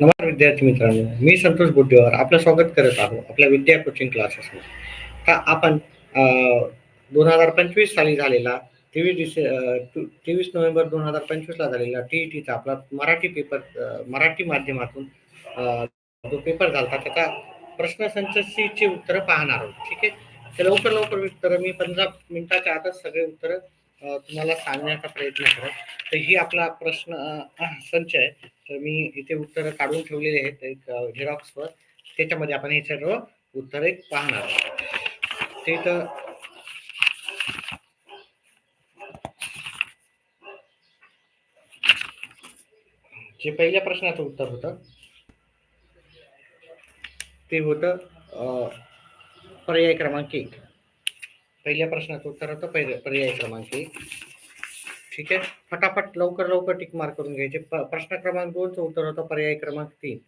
नमस्कार विद्यार्थी मित्रांनो, मी संतोष बुद्धीवर आपलं स्वागत करत आहोत आपल्या विद्या कोचिंग क्लासेसमध्ये. का आपण 2025 साली झालेला 23 नोव्हेंबर 2025 ला झालेला टी-ई-टीचा आपला मराठी पेपर मराठी माध्यमातून अ, जो पेपर झाला त्याचा प्रश्नसंच ची उत्तरं पाहणार आहोत. ठीक आहे. तर लवकर उत्तरं मी 15 मिनिटाच्या आतच सगळे उत्तरं तुम्हाला सांगण्याचा प्रयत्न करेन. तर ही आपला प्रश्न संच आहे. तर मी इथे उत्तरं काढून ठेवलेले आहेत एक झेरॉक्सवर. त्याच्यामध्ये आपण हे सर्व उत्तरे पाहणार आहोत. ते तर जे पहिल्या प्रश्नाचं उत्तर होतं ते होतं पर्याय क्रमांक 1. पहिल्या प्रश्नाचं उत्तर होतं पर्याय क्रमांक 1. ठीक आहे. फटाफट लवकर टिक मार्क करून घ्यायचे. प्रश्न क्रमांक 2 चं उत्तर होतं पर्याय क्रमांक 3.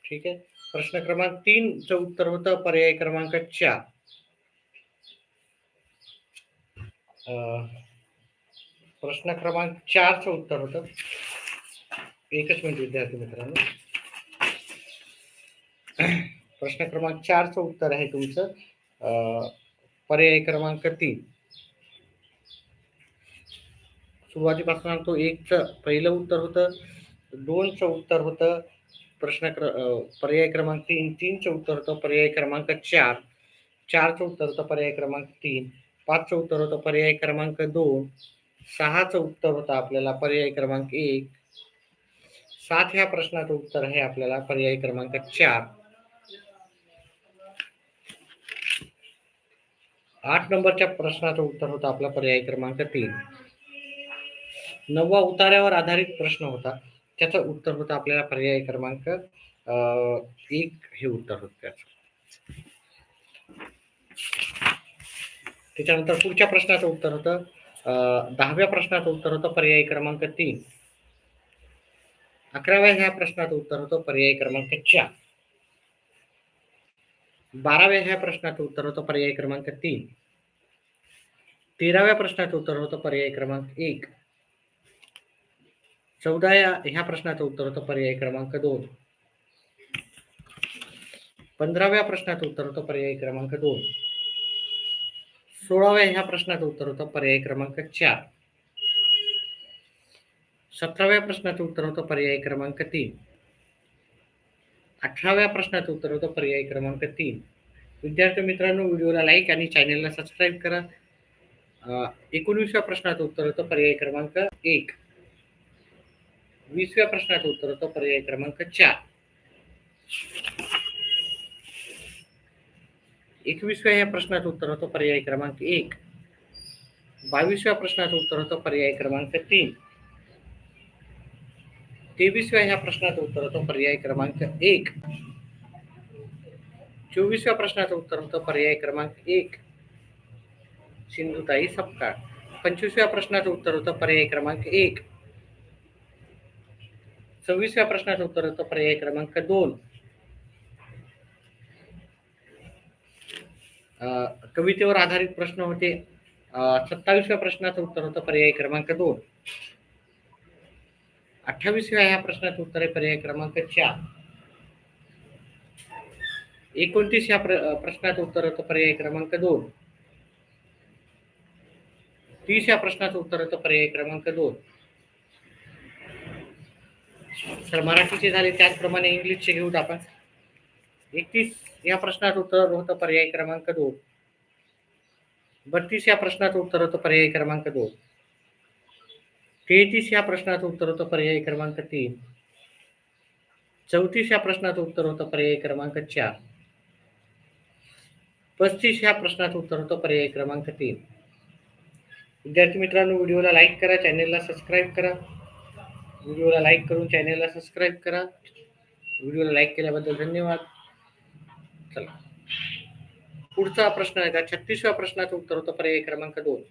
ठीक आहे. प्रश्न क्रमांक 3 चं उत्तर होतं पर्याय क्रमांक 4. प्रश्न क्रमांक 4 चं उत्तर होतं, एकच मिनिट विद्यार्थी मित्रांनो. प्रश्न क्रमांक 4 चं उत्तर आहे तुमचं पर्याय क्रमांक 3. सुरुवातीपासून सांगतो. 1 चं पहिलं उत्तर होतं, 2 चं उत्तर होतं पर्याय क्रमांक 3, 3 चं उत्तर होतं पर्याय क्रमांक 4, 4 चं उत्तर होतं पर्याय क्रमांक 3, 5 चं उत्तर होतं पर्याय क्रमांक 2, 6 चं उत्तर होतं आपल्याला पर्याय क्रमांक 1, 7 ह्या प्रश्नाचं उत्तर आहे आपल्याला पर्याय क्रमांक 4, 8 नंबरच्या प्रश्नाचं उत्तर होतं आपला पर्याय क्रमांक 3. 9वा उतार्यावर आधारित प्रश्न होता. त्याचं उत्तर होतं आपल्याला पर्याय क्रमांक 1 हे उत्तर होतं त्याचं. त्याच्यानंतर पुढच्या प्रश्नाचं उत्तर होतं 10व्या प्रश्नाचं उत्तर होतं पर्याय क्रमांक 3. 11व्या ह्या प्रश्नाचं उत्तर होतं पर्याय क्रमांक 4. 12व्या ह्या प्रश्नाचं उत्तर होतं पर्याय क्रमांक 3. 13व्या प्रश्नाचं उत्तर होतं पर्याय क्रमांक 1. 14व्या ह्या प्रश्नाचं उत्तर होतं पर्याय क्रमांक 2. 15व्या प्रश्नाचं उत्तर होतं पर्याय क्रमांक 2. 16व्या ह्या प्रश्नाचं उत्तर होतं पर्याय क्रमांक 4. 17व्या प्रश्नाचं उत्तर होतं पर्याय क्रमांक 3. 18व्या प्रश्नाचं उत्तर होतं पर्याय क्रमांक 3. विद्यार्थी मित्रांनो, व्हिडिओला लाईक आणि चॅनेलला सबस्क्राईब करा. 19व्या प्रश्नाचं उत्तर होतं पर्याय क्रमांक 1. 20व्या प्रश्नाचं उत्तर होतं पर्याय क्रमांक 4. 21व्या ह्या प्रश्नाचं उत्तर होतं पर्याय क्रमांक 1. 22व्या प्रश्नाचं उत्तर होतं पर्याय क्रमांक 3. 23व्या ह्या प्रश्नाचं उत्तर होतं पर्याय क्रमांक 1. 24व्या प्रश्नाचं उत्तर होतं पर्याय क्रमांक 1. सिंधुताई सपकाळ. 25व्या प्रश्नाचं उत्तर होतं पर्याय क्रमांक 1. 26व्या प्रश्नाचं उत्तर होतं पर्याय क्रमांक 2. कवितेवर आधारित प्रश्न होते. 27व्या प्रश्नाचं उत्तर होतं पर्याय क्रमांक 2. 28व्या ह्या प्रश्नाचं उत्तर आहे पर्याय क्रमांक 4. 29 ह्या प्रश्नाचं उत्तर होतं पर्याय क्रमांक 2. 30 ह्या प्रश्नाचं उत्तर होतं पर्याय क्रमांक 2. तर मराठीचे झाले, त्याचप्रमाणे इंग्लिशचे घेऊत आपण. 31 या प्रश्नाचं उत्तर होतं पर्याय क्रमांक 2. 32 या प्रश्नाचं उत्तर होतं पर्याय क्रमांक 2. 33 या प्रश्नाचं उत्तर होतं पर्याय क्रमांक 3. 34 या प्रश्नाचं उत्तर होतं पर्याय क्रमांक 4. 35 ह्या प्रश्नाचं उत्तर होतं पर्याय क्रमांक 3. विद्यार्थी मित्रांनो, व्हिडिओला लाईक करा, चॅनेलला सबस्क्राईब करा. व्हिडिओला लाईक करून चॅनेलला सबस्क्राईब करा. व्हिडिओला लाईक केल्याबद्दल धन्यवाद. चला, पुढचा प्रश्न आहे का 36व्या प्रश्नाचं उत्तर होतं पर्याय क्रमांक 2.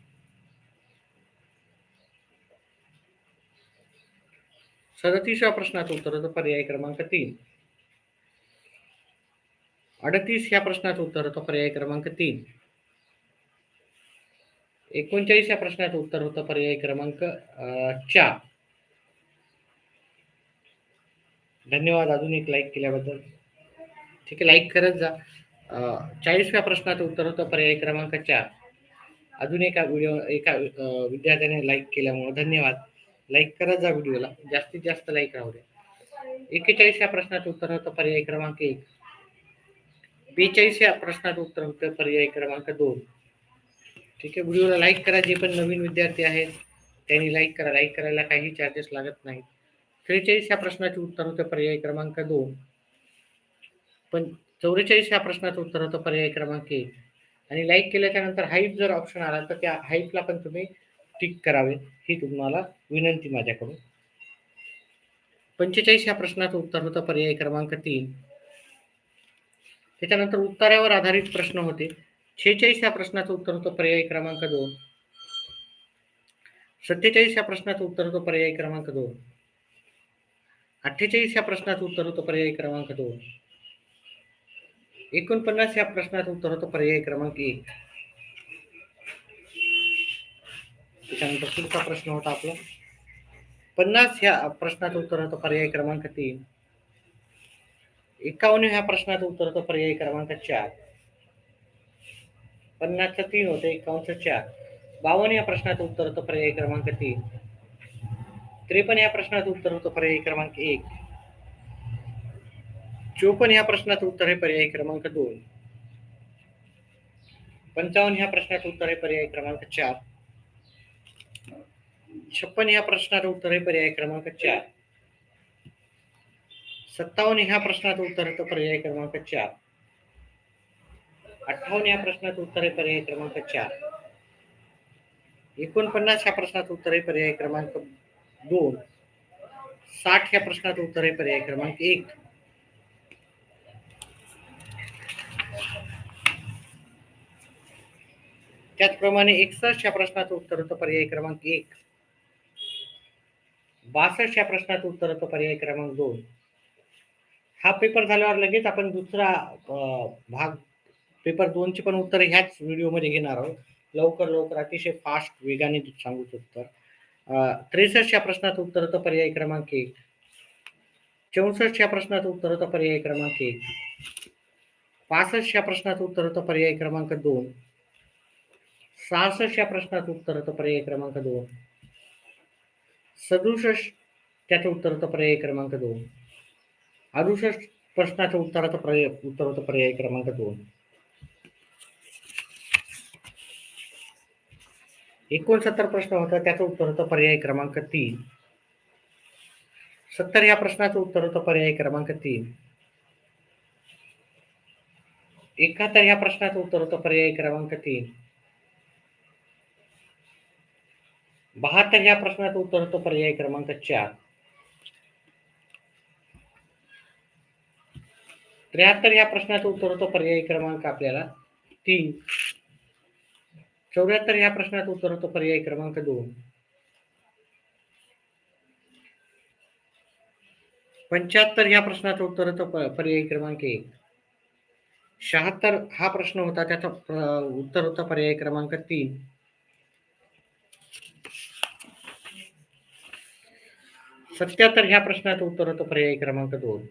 37व्या प्रश्नाचं उत्तर होतं पर्याय क्रमांक 3. 38 ह्या प्रश्नाचं उत्तर होतं पर्याय क्रमांक 3. 39 या प्रश्नाचं उत्तर होतं पर्याय क्रमांक 4. धन्यवाद अजून एक लाईक केल्याबद्दल. ठीक आहे, लाईक करत जा. 40व्या प्रश्नाचं उत्तर होतं पर्याय क्रमांक 4. अजून एका विद्यार्थ्याने लाईक केल्यामुळे धन्यवाद. लाईक करत जा व्हिडिओला. जास्तीत जास्त लाईक राहू द्या. 41व्या प्रश्नाचं उत्तर होतं पर्याय क्रमांक 1. 42व्या प्रश्नाचं उत्तर होतं पर्याय क्रमांक 2. ठीक आहे, व्हिडिओला लाईक करा. जे पण नवीन विद्यार्थी आहेत त्यांनी लाईक करा. लाईक करायला काही चार्जेस लागत नाहीत. 43 प्रश्नाचे उत्तर होतं पर्याय क्रमांक 2. पण 44 प्रश्नाचं उत्तर होतं पर्याय क्रमांक 1. आणि लाईक केल्याच्या नंतर हाईप जर ऑप्शन आला तर त्या हाईपला पण तुम्ही टिक करावे, ही तुम्हाला विनंती माझ्याकडून. 45 प्रश्नाचं उत्तर होतं पर्याय क्रमांक 3. त्याच्यानंतर उत्तरावर आधारित प्रश्न होते. 46 प्रश्नाचं उत्तर होतं पर्याय क्रमांक 2. 47 प्रश्नाचं उत्तर होतं पर्याय क्रमांक 2. 48 प्रश्नाचं उत्तर होतं पर्याय क्रमांक 2. 49 प्रश्नाचं उत्तर होतं पर्याय क्रमांक 1. त्याच्यानंतर पुढचा प्रश्न होता आपला 50 प्रश्नाचं उत्तर होतं पर्याय क्रमांक 3. 51 प्रश्नाचं उत्तर होतं पर्याय क्रमांक 4. 50चं 3 होतं, 51चं 4. 52 प्रश्नाचं उत्तर होतं पर्याय क्रमांक 3. 53 प्रश्नाचं उत्तर होतं पर्याय क्रमांक 1. 54 प्रश्नाचं उत्तर आहे पर्याय क्रमांक 2. 55 प्रश्नाचं उत्तर आहे पर्याय क्रमांक 4. 56 प्रश्नाचं उत्तर आहे पर्याय क्रमांक 4. 57 प्रश्नाचं उत्तर होतं पर्याय क्रमांक 4. 58 प्रश्नाचं उत्तर आहे पर्याय क्रमांक 4. 49 प्रश्नाचं उत्तर आहे पर्याय क्रमांक 2. 60 प्रश्नाचं उत्तर आहे पर्याय क्रमांक 1. त्याचप्रमाणे 61 प्रश्नाचं उत्तर होतं पर्याय क्रमांक 1. 62 प्रश्नाचं उत्तर होतं पर्याय क्रमांक 2. हा पेपर झाल्यावर लगेच आपण दुसरा भाग पेपर 2ची पण उत्तर ह्याच व्हिडिओमध्ये घेणार आहोत. लवकर अतिशय फास्ट वेगाने सांगू उत्तर. 63 प्रश्नाचं उत्तर होतं पर्याय क्रमांक 1. 64 प्रश्नाचं उत्तर होतं पर्याय क्रमांक 1. 65 प्रश्नाचं उत्तर होतं पर्याय क्रमांक 2. 66 प्रश्नाचं उत्तर होतं पर्याय क्रमांक 2. 67 त्याचं उत्तर होतं पर्याय क्रमांक 2. 68 प्रश्नाचं उत्तर होतं पर्याय क्रमांक 2. 69 प्रश्न होता, त्याचं उत्तर होतं पर्याय क्रमांक 3. 70 प्रश्नाचं उत्तर होतं पर्याय क्रमांक 3. 71 प्रश्नाचं उत्तर होतं पर्याय क्रमांक 3. 72 प्रश्नाचं उत्तर होतं पर्याय क्रमांक 4. 73 प्रश्नाचं उत्तर होतं पर्याय क्रमांक आपल्याला 3. 74 प्रश्नाचं उत्तर होतं पर्याय क्रमांक 2. 75 प्रश्नाचं उत्तर होतं पर्याय क्रमांक 1. 76 प्रश्न होता, त्याचं उत्तर होतं पर्याय क्रमांक 3. 77 प्रश्नाचं उत्तर होतं पर्याय क्रमांक 2.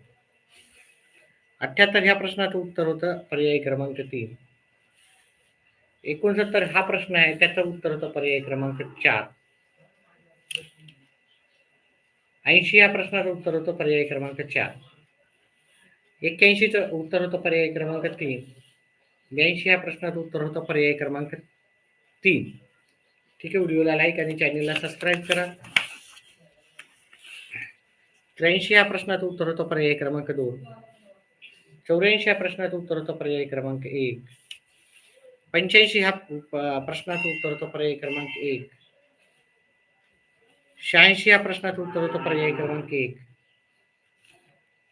78 प्रश्नाचं उत्तर होतं पर्याय क्रमांक 3. 69 प्रश्न आहे, त्याचं उत्तर होतं पर्याय क्रमांक 4. 80 प्रश्नाचं उत्तर होतं पर्याय क्रमांक 4. 81चं उत्तर होतं पर्याय क्रमांक 3. 82 प्रश्नाचं उत्तर होतं पर्याय क्रमांक 3. ठीक आहे, व्हिडिओला लाईक आणि चॅनलला सबस्क्राईब करा. 83 प्रश्नाचं उत्तर होतं पर्याय क्रमांक 2. 84 प्रश्नाचं उत्तर होतं पर्याय क्रमांक 1. 85 प्रश्नाचं उत्तर होतं पर्याय क्रमांक 1. 86 प्रश्नाचं उत्तर होतं पर्याय क्रमांक 1.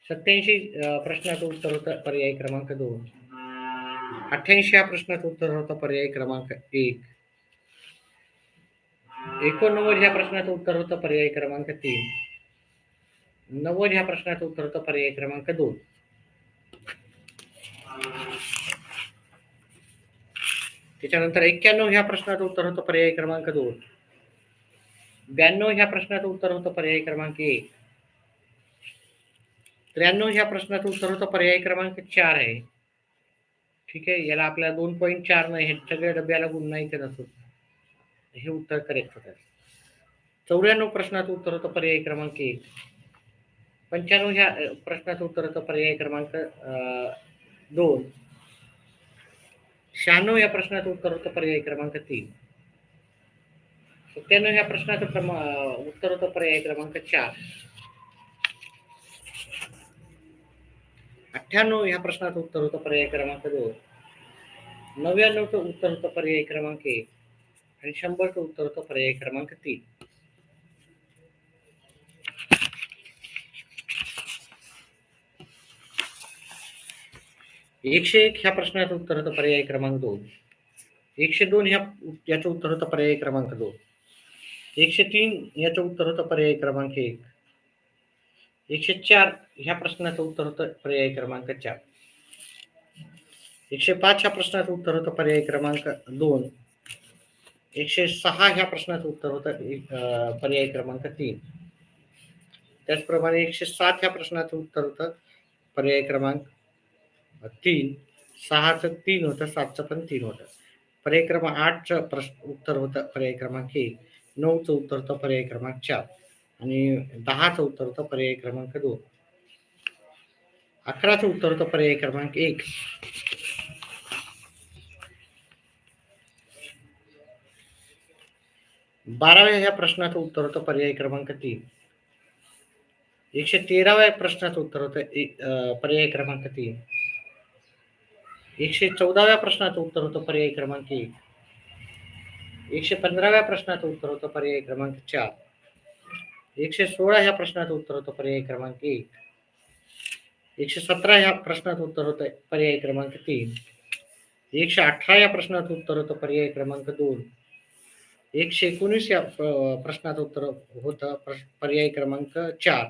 87 प्रश्नाचं उत्तर होतं पर्याय क्रमांक 2. 88 प्रश्नाचं उत्तर होतं पर्याय क्रमांक 1. 89 प्रश्नाचं उत्तर होतं पर्याय क्रमांक 3. 90 प्रश्नाचं उत्तर होतं पर्याय क्रमांक 2. त्याच्यानंतर 91 प्रश्नाचं उत्तर होतं पर्याय क्रमांक 2. 92 प्रश्नाचं उत्तर होतं पर्याय क्रमांक 1. 93 ह्या प्रश्नाचं उत्तर होतं पर्याय क्रमांक 4 आहे. ठीक आहे, याला आपल्याला 2.4 नाही, हे सगळ्या डब्याला गुण नाही करत होत. हे उत्तर करेक्ट होतं. 94 प्रश्नाचं उत्तर होतं पर्याय क्रमांक 1. 95 ह्या प्रश्नाचं उत्तर होतं पर्याय क्रमांक 2. 96 या प्रश्नाचं उत्तर होतं पर्याय क्रमांक 3. 97 ह्या प्रश्नाचं उत्तर होतं पर्याय क्रमांक 4. 98 ह्या प्रश्नाचं उत्तर होतं पर्याय क्रमांक 2. 99चं उत्तर होतं पर्याय क्रमांक 1 आणि 100चं उत्तर होतं पर्याय क्रमांक 3. एकशे एक ह्या प्रश्नाचं उत्तर होतं पर्याय क्रमांक 2. 102 याचं उत्तर होतं पर्याय क्रमांक 2. 103 याचं उत्तर होतं पर्याय क्रमांक 1. 104 ह्या प्रश्नाचं उत्तर होतं पर्याय क्रमांक 4. 105 ह्या प्रश्नाचं उत्तर होतं पर्याय क्रमांक 2. 106 ह्या प्रश्नाचं उत्तर होतं पर्याय क्रमांक 3. त्याचप्रमाणे 107 ह्या प्रश्नाचं उत्तर होतं पर्याय क्रमांक 3. 6चं 3 होतं, 7चं पण 3 होतं. पर्याय क्रमांक 8चं उत्तर होतं पर्याय क्रमांक 1. 9चं उत्तर होतं पर्याय क्रमांक 4 आणि 10चं उत्तर होतं पर्याय क्रमांक 2. 11चं उत्तर होतं पर्याय क्रमांक 1. 12व्या ह्या प्रश्नाचं उत्तर होतं पर्याय क्रमांक 3. 113व्या प्रश्नाचं उत्तर होतं पर्याय क्रमांक 3. 114व्या प्रश्नाचं उत्तर होतं पर्याय क्रमांक 1. 115व्या प्रश्नाचं उत्तर होतं पर्याय क्रमांक 4. 116 ह्या प्रश्नाचं उत्तर होतं पर्याय क्रमांक 1. 117 ह्या प्रश्नाचं उत्तर होतं पर्याय क्रमांक 3. 118 या प्रश्नाचं उत्तर होतं पर्याय क्रमांक 2. 119 या प्रश्नाचं उत्तर होतं पर्याय क्रमांक 4.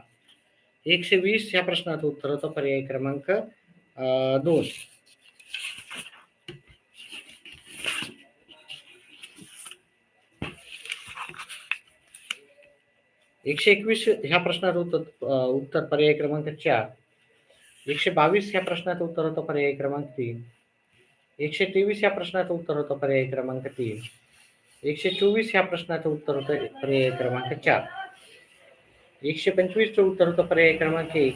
120 ह्या प्रश्नाचं उत्तर होतं पर्याय क्रमांक 2. 121 ह्या प्रश्नाचं उत्तर पर्याय क्रमांक 4. 122 ह्या प्रश्नाचं उत्तर होतं पर्याय क्रमांक 3. 123 या प्रश्नाचं उत्तर होतं पर्याय क्रमांक 3. 124 ह्या प्रश्नाचं उत्तर होतं पर्याय क्रमांक 4. 125चं उत्तर होतं पर्याय क्रमांक 1.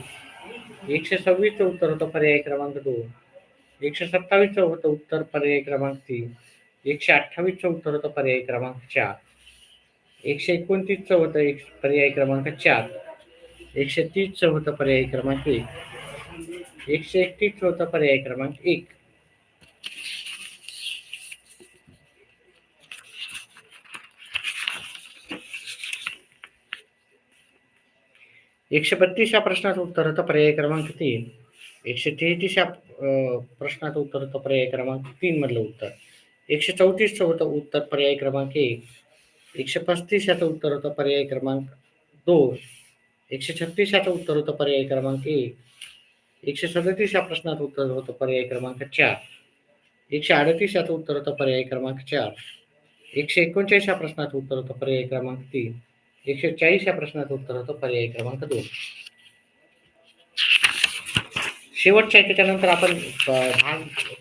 126चं उत्तर होतं पर्याय क्रमांक 2. 127चं होतं उत्तर पर्याय क्रमांक 3. 128चं उत्तर होतं पर्याय क्रमांक 4. 129चं होतं पर्याय क्रमांक 4. 130चं होतं पर्याय क्रमांक 1. 131चं होतं पर्याय क्रमांक 1. 132 या प्रश्नाचं उत्तर होतं पर्याय क्रमांक 3. 133 या प्रश्नाचं उत्तर होतं पर्याय क्रमांक 3 मधलं उत्तर. 134चं होतं उत्तर पर्याय क्रमांक 1. 135 याचं उत्तर होतं पर्याय क्रमांक 2. 136 याचं उत्तर होतं पर्याय क्रमांक 1. 137 या प्रश्नाचं उत्तर होतं पर्याय क्रमांक 4. 138 याचं उत्तर होतं पर्याय क्रमांक 4. 139 या प्रश्नाचं उत्तर होतं पर्याय क्रमांक 3. 140 या प्रश्नाचं उत्तर होतं पर्याय क्रमांक 2. शेवटच्या त्याच्यानंतर आपण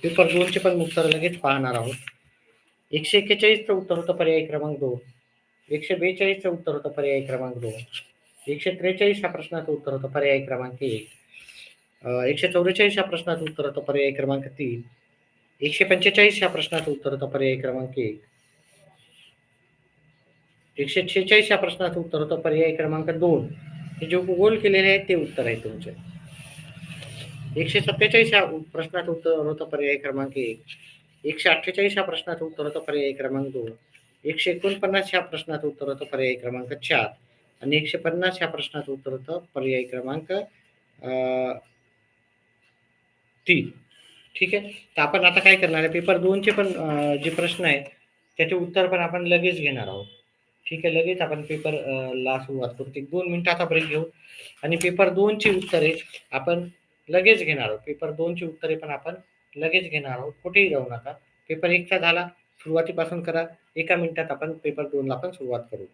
पेपर 2चे पण उत्तर लगेच पाहणार आहोत. 141चं उत्तर होतं पर्याय क्रमांक 2. 142चं उत्तर होतं पर्याय क्रमांक 2. 143 या प्रश्नाचं उत्तर होतं पर्याय क्रमांक 1. 144 या प्रश्नाचं उत्तर होतं पर्याय क्रमांक 3. 145 या प्रश्नाचं उत्तर होतं पर्याय क्रमांक 1. 146 या प्रश्नाचं उत्तर होतं पर्याय क्रमांक 2. हे जे गोल केलेले आहेत ते उत्तर आहे तुमचे. 147 या प्रश्नाचं उत्तर होतं पर्याय क्रमांक 1. 148 या प्रश्नाचं उत्तर होतं पर्याय क्रमांक 2. 149 या प्रश्नाचं उत्तर होतं पर्याय क्रमांक 4 आणि 150 या प्रश्नाचं उत्तर होतं पर्याय क्रमांक 3. ठीक आहे, तर आपण आता काय करणार आहे, पेपर 2चे पण जे प्रश्न आहेत त्याचे उत्तर पण आपण लगेच घेणार आहोत. ठीक आहे, लगेच आपण पेपर ला सुरुवात करू. 1-2 मिनिटाचा ब्रेक घेऊ आणि पेपर 2ची उत्तरे आपण लगेच घेणार आहोत. पेपर 2ची उत्तरे पण आपण लगेच घेणार आहोत. कुठेही जाऊ नका. पेपर 1चा झाला, सुरुवातीपासून करा. 1 मिनिटात आपण पेपर 2ला पण सुरुवात करू.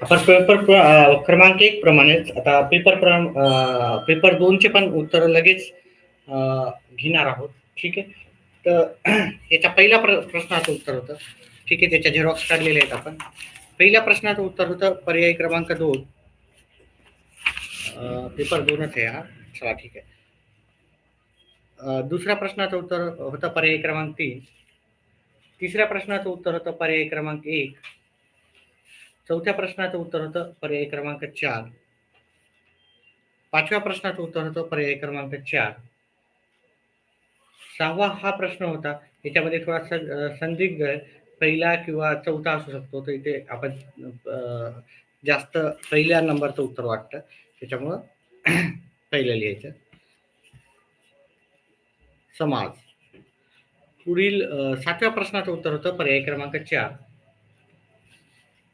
आपण क्रमांक 1 प्रमाणेच आता पेपर 2 चे पण उत्तर लगेच घेणार आहोत. ठीक आहे. तर याच्या पहिल्या प्रश्नाचं उत्तर होतं. ठीक आहे, त्याच्या झेरॉक्स काढलेले आहेत आपण. पहिल्या प्रश्नाचं उत्तर होतं पर्याय क्रमांक 2. पेपर 2च आहे हा. चला ठीक आहे. दुसऱ्या प्रश्नाचं उत्तर होतं पर्याय क्रमांक 3. तिसऱ्या प्रश्नाचं उत्तर होतं पर्याय क्रमांक 1. चौथ्या प्रश्नाचं उत्तर होतं पर्याय क्रमांक 4. पाचव्या प्रश्नाचं उत्तर होतं पर्याय क्रमांक 4. 6वा हा प्रश्न होता. याच्यामध्ये थोडासा संदिग्ध आहे. पहिला किंवा चौथा असू शकतो. तर इथे आपण जास्त पहिल्या नंबरचं उत्तर वाटतं. त्याच्यामुळं पहिलं लिहायचं. समाज. पुढील 7व्या प्रश्नाचं उत्तर होतं पर्याय क्रमांक 4.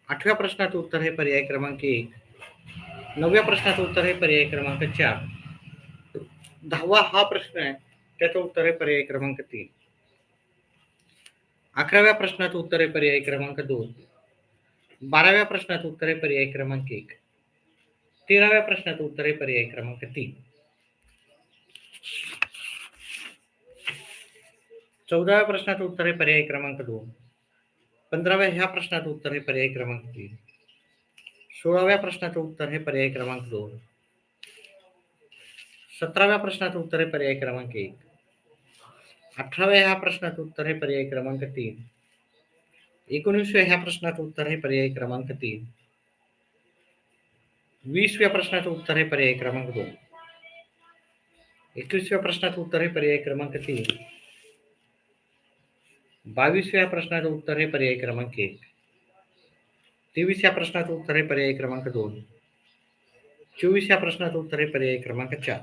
8व्या प्रश्नाचं उत्तर आहे पर्याय क्रमांक 1. 9व्या प्रश्नाचं उत्तर आहे पर्याय क्रमांक 4. 10वा हा प्रश्न आहे, त्याचं उत्तर आहे पर्याय क्रमांक 3. 11व्या प्रश्नाचं उत्तर आहे पर्याय क्रमांक 2. 12व्या प्रश्नाचं उत्तर आहे पर्याय क्रमांक 1. 13व्या प्रश्नाचं उत्तर आहे पर्याय क्रमांक 3. 14व्या प्रश्नाचं उत्तर आहे पर्याय क्रमांक 2. 15व्या ह्या प्रश्नाचं उत्तर आहे पर्याय क्रमांक 3. 16व्या प्रश्नाचं उत्तर आहे पर्याय क्रमांक 2. 17व्या प्रश्नाचं उत्तर आहे पर्याय क्रमांक 1. 18व्या ह्या प्रश्नाचं उत्तर आहे पर्याय क्रमांक 3. 19व्या ह्या प्रश्नाचं उत्तर आहे पर्याय क्रमांक 3. 20व्या प्रश्नाचं उत्तर आहे पर्याय क्रमांक 2. 21व्या प्रश्नाचं उत्तर आहे पर्याय क्रमांक 3. 22व्या प्रश्नाचं उत्तर आहे पर्याय क्रमांक 1. 23व्या प्रश्नाचं उत्तर आहे पर्याय क्रमांक 2. 24व्या प्रश्नाचं उत्तर आहे पर्याय क्रमांक 4.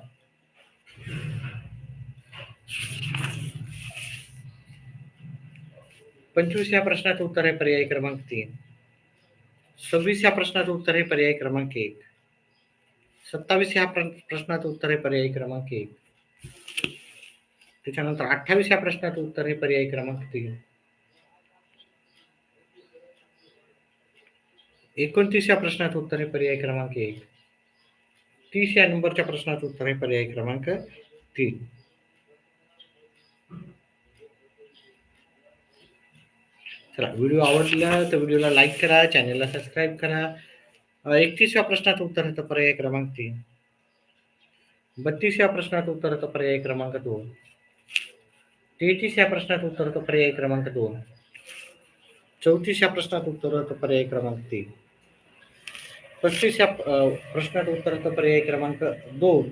25व्या प्रश्नाचं उत्तर आहे पर्याय क्रमांक 3. 26व्या प्रश्नाचं उत्तर आहे पर्याय क्रमांक 1. 27व्या प्रश्नाचं उत्तर आहे पर्याय क्रमांक 1. त्याच्यानंतर 28व्या प्रश्नाचं उत्तर आहे पर्याय क्रमांक 3. 29व्या प्रश्नाचं उत्तर आहे पर्याय क्रमांक 1. 30 या नंबरच्या प्रश्नाचं उत्तर आहे पर्याय क्रमांक 3. चला, व्हिडिओ आवडला तर व्हिडिओला लाईक करा, चॅनलला सबस्क्राईब करा. 31व्या प्रश्नाचं उत्तर होतं पर्याय क्रमांक 3. 32व्या प्रश्नाचं उत्तर होतं पर्याय क्रमांक 2. 33व्या प्रश्नाचं उत्तर होतं पर्याय क्रमांक 2. 34व्या प्रश्नाचं उत्तर होतं पर्याय क्रमांक 3. 35व्या प्रश्नाचं उत्तर होतं पर्याय क्रमांक 2.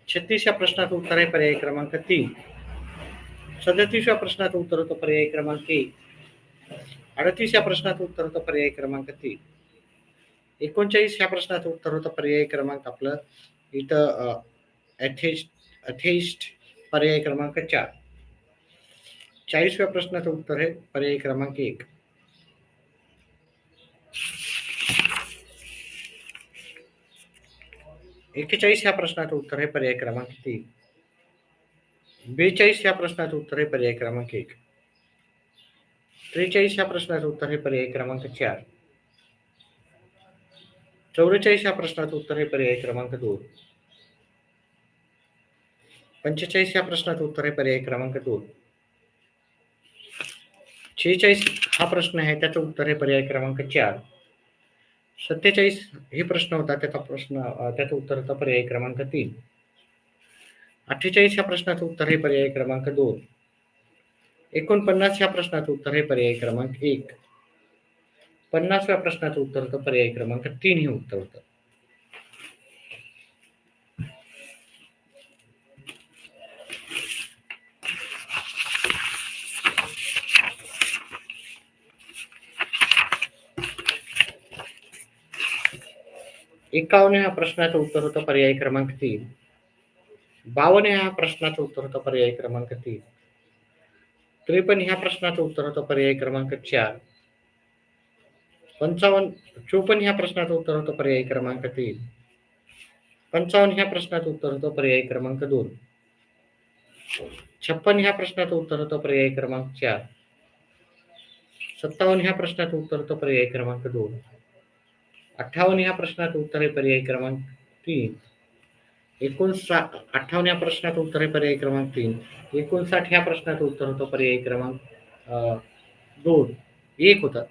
36व्या प्रश्नाचं उत्तर आहे पर्याय क्रमांक 3. 37व्या प्रश्नाचं उत्तर होतं पर्याय क्रमांक 1. 38 या प्रश्नाचं उत्तर होतं पर्याय क्रमांक 3. 39 ह्या प्रश्नाचं उत्तर होतं पर्याय क्रमांक आपलं इथं अथेइस्ट पर्याय क्रमांक 4. 40व्या प्रश्नाचं उत्तर आहे पर्याय क्रमांक 1. 41 ह्या प्रश्नाचं उत्तर आहे पर्याय क्रमांक 3. 42 ह्या प्रश्नाचं उत्तर आहे पर्याय क्रमांक 1. 43 ह्या प्रश्नाचं उत्तर आहे पर्याय क्रमांक 4. 44 ह्या प्रश्नाचं उत्तर आहे पर्याय क्रमांक 2. 45 ह्या प्रश्नाचं उत्तर आहे पर्याय क्रमांक 2. 46 हा प्रश्न आहे त्याचं उत्तर आहे पर्याय क्रमांक 4. 47 हे प्रश्न होता त्याचं उत्तर होतं पर्याय क्रमांक 3. 48 ह्या प्रश्नाचं उत्तर आहे पर्याय क्रमांक 2. 49 ह्या प्रश्नाचं उत्तर आहे पर्याय क्रमांक 1. 50व्या प्रश्नाचं उत्तर होतं पर्याय क्रमांक 3 हे उत्तर होतं. एकावन्न प्रश्नाचं उत्तर होतं पर्याय क्रमांक 3. 52 ह्या प्रश्नाचं उत्तर होतं पर्याय क्रमांक 3. 53 ह्या प्रश्नाचं उत्तर होतं पर्याय क्रमांक 4. 54 ह्या प्रश्नाचं उत्तर होतं पर्याय क्रमांक 3. 55 ह्या प्रश्नाचं उत्तर होतं पर्याय क्रमांक 2. 56 ह्या प्रश्नाचं उत्तर होतं पर्याय क्रमांक 4. 57 ह्या प्रश्नाचं उत्तर होतं पर्याय क्रमांक 2. 58 ह्या प्रश्नाचं उत्तर आहे पर्याय क्रमांक 3. 58 ह्या प्रश्नाचं उत्तर आहे पर्याय क्रमांक 3. 59 ह्या प्रश्नाचं उत्तर होतं पर्याय क्रमांक 2. 1 होतं.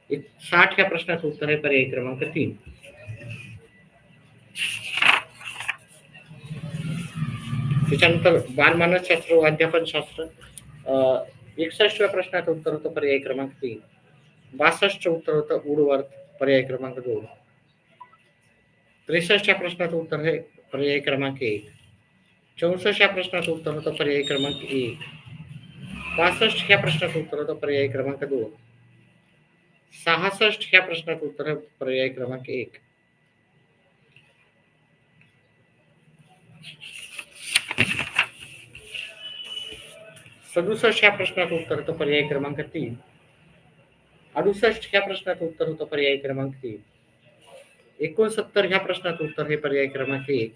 60 ह्या प्रश्नाचं उत्तर आहे पर्याय क्रमांक 3. त्याच्यानंतर बालमानसशास्त्र व अध्यापनशास्त्र 61व्या प्रश्नाचं उत्तर होतं पर्याय क्रमांक 3. 62चं उत्तर होतं वुडवर्थ पर्याय क्रमांक 2. 63च्या प्रश्नाचं उत्तर आहे पर्याय क्रमांक 1. 64 प्रश्नाचं उत्तर होतं पर्याय क्रमांक 1. 65 ह्या प्रश्नाचं उत्तर होतं पर्याय क्रमांक 2. 66 ह्या प्रश्नाचं उत्तर आहे पर्याय क्रमांक 1. 67 ह्या प्रश्नाचं उत्तर होतं पर्याय क्रमांक 3. 68 ह्या प्रश्नाचं उत्तर होतं पर्याय क्रमांक 3. 69 ह्या प्रश्नाचं उत्तर हे पर्याय क्रमांक 1.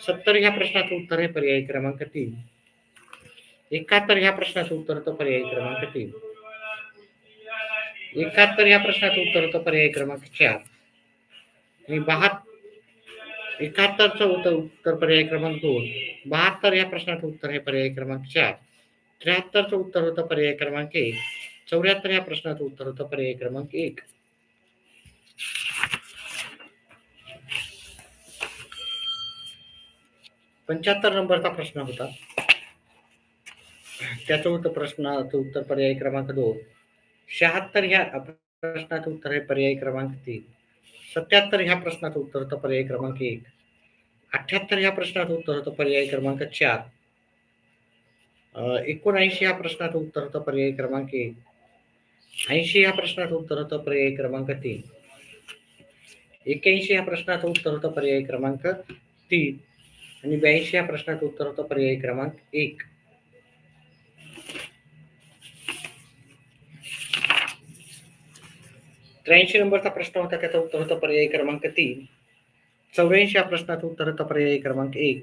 70 ह्या प्रश्नाचं उत्तर आहे पर्याय क्रमांक 3. 71 ह्या प्रश्नाचं उत्तर होतं पर्याय क्रमांक 3. 71 ह्या प्रश्नाचं उत्तर होतं पर्याय क्रमांक 4. आणि 71चं उत्तर पर्याय क्रमांक 2. 72 ह्या प्रश्नाचं उत्तर आहे पर्याय क्रमांक 4. 73चं उत्तर होतं पर्याय क्रमांक 1. 74 ह्या प्रश्नाचं उत्तर होतं पर्याय क्रमांक 1. 75 नंबरचा प्रश्न होता त्याचं प्रश्नाचं उत्तर पर्याय क्रमांक 2. 76 ह्या प्रश्नाचं उत्तर आहे पर्याय क्रमांक 3. 77 ह्या प्रश्नाचं उत्तर होतं पर्याय क्रमांक 1. 78 ह्या प्रश्नाचं उत्तर होतं पर्याय क्रमांक 4. 79 ह्या प्रश्नाचं उत्तर होतं पर्याय क्रमांक 1. 80 ह्या प्रश्नाचं उत्तर होतं पर्याय क्रमांक 3. 81 ह्या प्रश्नाचं उत्तर होतं पर्याय क्रमांक 3. आणि 82 ह्या प्रश्नाचं उत्तर होतं पर्याय क्रमांक 1. 83 नंबरचा प्रश्न होता त्याचं उत्तर होतं पर्याय क्रमांक 3. 84 ह्या प्रश्नाचं उत्तर होतं पर्याय क्रमांक 1.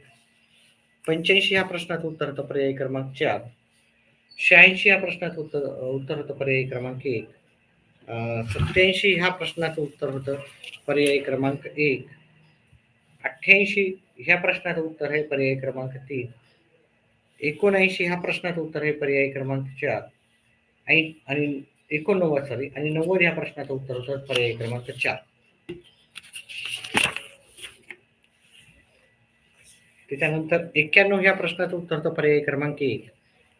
85 ह्या प्रश्नाचं उत्तर होतं पर्याय क्रमांक 4. 86 ह्या प्रश्नाचं उत्तर होतं पर्याय क्रमांक 1. 87 ह्या प्रश्नाचं उत्तर होतं पर्याय क्रमांक 1. 88 ह्या प्रश्नाचं उत्तर आहे पर्याय क्रमांक 3. 79 ह्या प्रश्नाचं उत्तर आहे पर्याय क्रमांक 4. आणि 89 आणि 90 ह्या प्रश्नाचं उत्तर होतं पर्याय क्रमांक 4. त्याच्यानंतर 91 ह्या प्रश्नाचं उत्तर होतं पर्याय क्रमांक 1.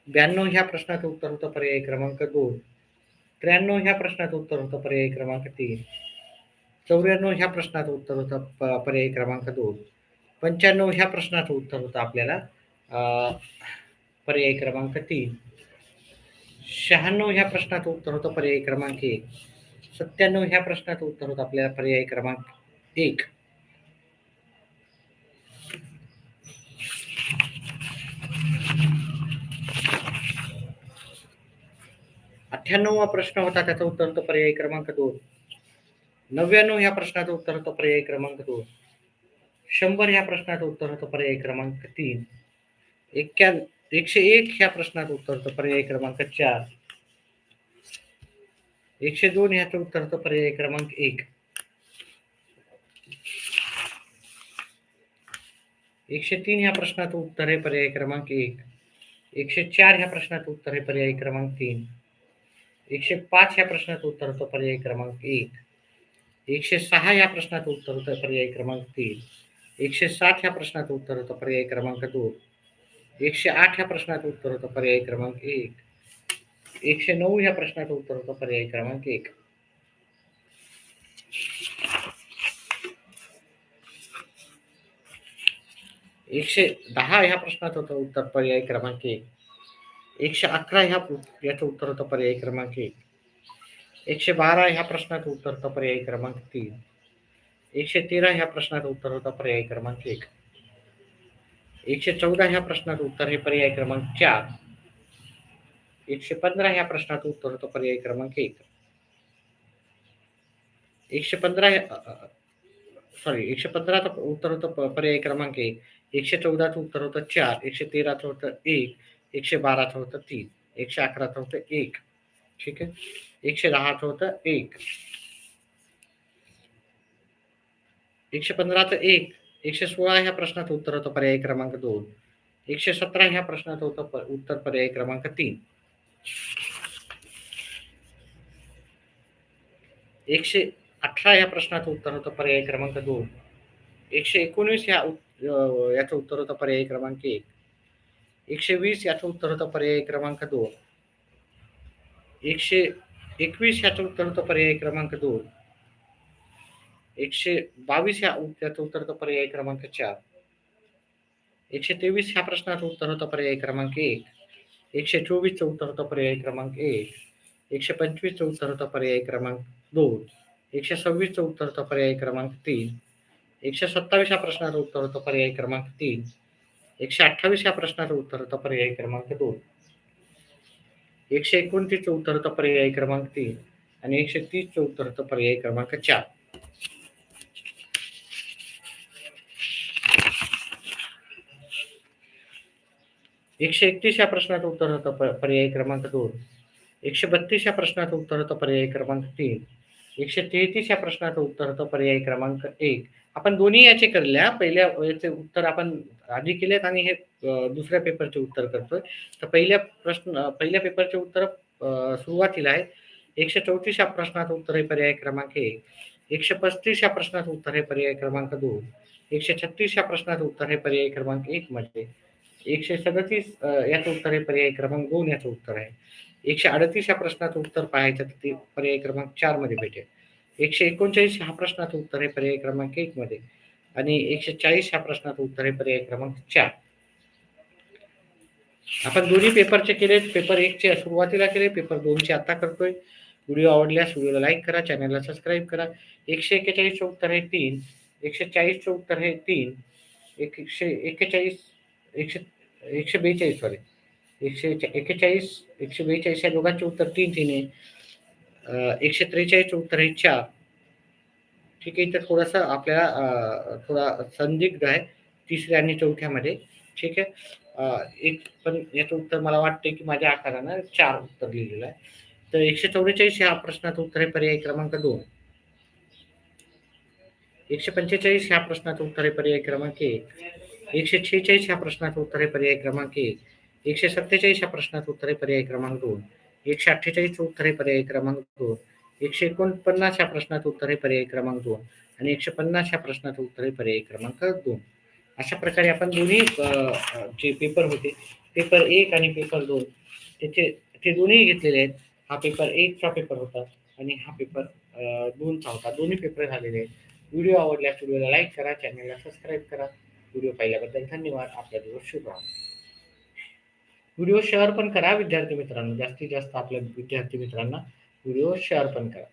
92 ह्या प्रश्नाचं उत्तर होतं पर्याय क्रमांक 2. 93 ह्या प्रश्नाचं उत्तर होतं पर्याय क्रमांक 3. 94 ह्या प्रश्नाचं उत्तर होतं पर्याय क्रमांक 2. 95 ह्या प्रश्नाचं उत्तर होतं आपल्याला पर्याय क्रमांक 3. 96 ह्या प्रश्नाचं उत्तर होतं पर्याय क्रमांक 1. 97 ह्या प्रश्नाचं उत्तर होतं आपल्याला पर्याय क्रमांक 1. 98वा प्रश्न होता त्याचं उत्तर होतं पर्याय क्रमांक 2. 99 ह्या प्रश्नाचं उत्तर होतं पर्याय क्रमांक 2. 100 ह्या प्रश्नाचं उत्तर होतं पर्याय क्रमांक 3. 101 ह्या प्रश्नाचं उत्तर होतं पर्याय क्रमांक 4. 102 ह्याचं उत्तर होतं पर्याय क्रमांक 1. 103 ह्या प्रश्नाचं उत्तर आहे पर्याय क्रमांक 1. 104 ह्या प्रश्नाचं उत्तर आहे पर्याय क्रमांक 3. 105 ह्या प्रश्नाचं उत्तर होतं पर्याय क्रमांक 1. 106 ह्या प्रश्नाचं उत्तर होतं पर्याय क्रमांक 3. 107 ह्या प्रश्नाचं उत्तर होतं पर्याय क्रमांक 2. 108 ह्या प्रश्नाचं उत्तर होतं पर्याय क्रमांक 1. 109 ह्या प्रश्नाचं उत्तर होतं पर्याय क्रमांक 1. 110 ह्या प्रश्नाचं होतं उत्तर पर्याय क्रमांक 1. 111 याचं उत्तर होतं पर्याय क्रमांक 1. 112 ह्या प्रश्नाचं उत्तर होतं पर्याय क्रमांक 3. 113 ह्या प्रश्नाचं उत्तर होतं पर्याय क्रमांक 1. 114 ह्या प्रश्नाचं उत्तर हे पर्याय क्रमांक 4. 115 ह्या प्रश्नाचं उत्तर होतं पर्याय क्रमांक 1. 115चं उत्तर होतं पर्याय क्रमांक 1. 114चं उत्तर होतं 4. 113चं होतं 1. 112चं होतं 3. 111चं होतं 1. ठीक आहे. 110चं होतं 1. 115चं 1. 116 ह्या प्रश्नाचं उत्तर होतं पर्याय क्रमांक 2. 117 ह्या प्रश्नाचं होतं उत्तर पर्याय क्रमांक 3. 118 ह्या प्रश्नाचं उत्तर होतं पर्याय क्रमांक 2. 119 याचं उत्तर होतं पर्याय क्रमांक 1. 120 याचं उत्तर होतं पर्याय क्रमांक 2. 121 याचं उत्तर होतं पर्याय क्रमांक 2. 122 याचं उत्तर होतं पर्याय क्रमांक 4. 123 ह्या प्रश्नाचं उत्तर होतं पर्याय क्रमांक 1. 124चं उत्तर होतं पर्याय क्रमांक 1. 125चं उत्तर होतं पर्याय क्रमांक 2. 126चं उत्तर होतं पर्याय क्रमांक 3. 127 ह्या प्रश्नाचं उत्तर होतं पर्याय क्रमांक 3. 128 ह्या प्रश्नाचं उत्तर होतं पर्याय क्रमांक 2. 129चं उत्तर होतं पर्याय क्रमांक 3 आणि 130चं उत्तर होतं पर्याय क्रमांक 4. एकशे 31 या प्रश्नाचं उत्तर होतं पर्याय क्रमांक 2. 132 या प्रश्नाचं उत्तर होतं पर्याय क्रमांक 3. 133 या प्रश्नाचं उत्तर होतं पर्याय क्रमांक 1. आपण दोन्ही याचे करल्या. पहिल्या याचे उत्तर आपण आधी केलेत आणि हे दुसऱ्या पेपरचे उत्तर करतोय. तर पहिल्या पेपरचे उत्तर सुरुवातीला आहे. 134 या प्रश्नाचं उत्तर आहे पर्याय क्रमांक 1. 135 या प्रश्नाचं उत्तर आहे पर्याय क्रमांक 2. 136 या प्रश्नाचं उत्तर आहे पर्याय क्रमांक 1 मध्ये. 137 याचं उत्तर आहे पर्याय क्रमांक 2 याचं उत्तर आहे. 138 या प्रश्नाचं उत्तर पाहायचं तर ते पर्याय क्रमांक 4 मध्ये भेटेल. 139 हा प्रश्नाचं उत्तर आहे पर्याय क्रमांक 1 मध्ये आणि 140 ह्या प्रश्नाचं उत्तर आहे पर्याय क्रमांक 4. आपण दोन्ही पेपरचे केले. पेपर 1 चे सुरुवातीला केले, पेपर 2 चे आता करतोय. व्हिडिओ आवडल्यास व्हिडिओला लाईक करा, चॅनलला सबस्क्राईब करा. 141चं उत्तर आहे 3. 140चं उत्तर आहे 3. 142 सॉरी 141 142 या दोघांचे उत्तर 3 आहे. 143चं उत्तर आहे 4. ठीक आहे. तर थोडंसं आपल्याला थोडा संदिग्ध आहे तिसऱ्या आणि चौथ्यामध्ये. ठीक आहे. एक पण याचं उत्तर मला वाटतंय की माझ्या आकारानं 4 उत्तर लिहिलेलं आहे. तर 144 ह्या प्रश्नाचं उत्तर आहे पर्याय क्रमांक 2. 145 ह्या प्रश्नाचं उत्तर आहे पर्याय क्रमांक 1. 146 ह्या प्रश्नाचं उत्तर आहे पर्याय क्रमांक 1. 147 ह्या प्रश्नाचं उत्तर आहे पर्याय क्रमांक 2. 148चं उत्तर आहे पर्याय क्रमांक 2. 149 ह्या प्रश्नाचं उत्तर आहे पर्याय क्रमांक 2 आणि 150 ह्या प्रश्नाचं उत्तर आहे पर्याय क्रमांक 2. अशा प्रकारे आपण दोन्ही जे पेपर होते, पेपर 1 आणि पेपर 2 ते दोन्ही घेतलेले आहेत. हा पेपर 1 चा पेपर होता आणि हा पेपर 2 चा होता. दोन्ही पेपर झालेले आहेत. व्हिडिओ आवडल्यास व्हिडिओला लाईक करा, चॅनलला सबस्क्राईब करा. व्हिडिओ पाहिल्याबद्दल धन्यवाद. आपला दिवस शुभ राहो. व्हिडिओ शेअर पण करा विद्यार्थी मित्रांनो. जास्तीत जास्त आपल्या विद्यार्थी मित्रांना व्हिडिओ शेअर पण करा.